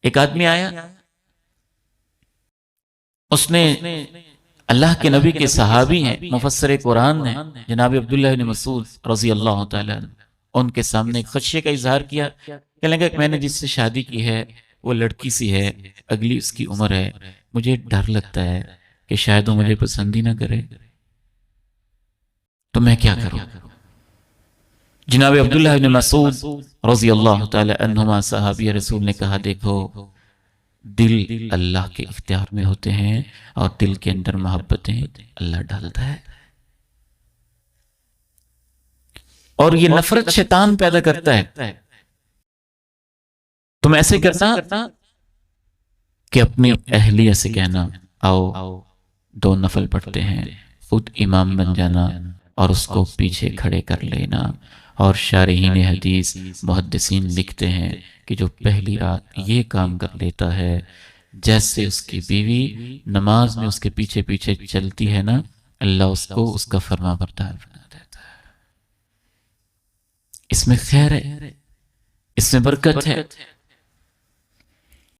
ایک آدمی آیا، اس نے اللہ کے نبی کے صحابی ہیں، مفسر قرآن ہیں، جناب عبداللہ بن مسعود رضی اللہ تعالیٰ عنہ، ان کے سامنے ایک خدشے کا اظہار کیا، کہنے لگا کہ میں نے جس سے شادی کی ہے وہ لڑکی سی ہے، اگلی اس کی عمر ہے، مجھے ڈر لگتا ہے کہ شاید وہ مجھے پسند ہی نہ کرے، تو میں کیا کروں؟ جناب عبداللہ بن مسعود رضی اللہ تعالی عنہما صحابی رسول نے کہا، دیکھو دل اللہ کے اختیار میں ہوتے ہیں، اور دل کے اندر محبتیں اللہ ڈالتا ہے، اور یہ نفرت شیطان پیدا کرتا ہے۔ تم ایسے کرنا کہ اپنی اہلیہ سے کہنا، آؤ دو نفل پڑھتے ہیں، خود امام بن جانا اور اس کو پیچھے کھڑے کر لینا۔ اور شارحین حدیث محدثین لکھتے ہیں کہ جو پہلی رات یہ کام کر لیتا ہے، جیسے اس کی بیوی نماز میں اس کے پیچھے پیچھے چلتی ہے نا، اللہ اس کو اس کا فرما بردار بنا دیتا ہے۔ اس میں خیر ہے، اس میں برکت ہے۔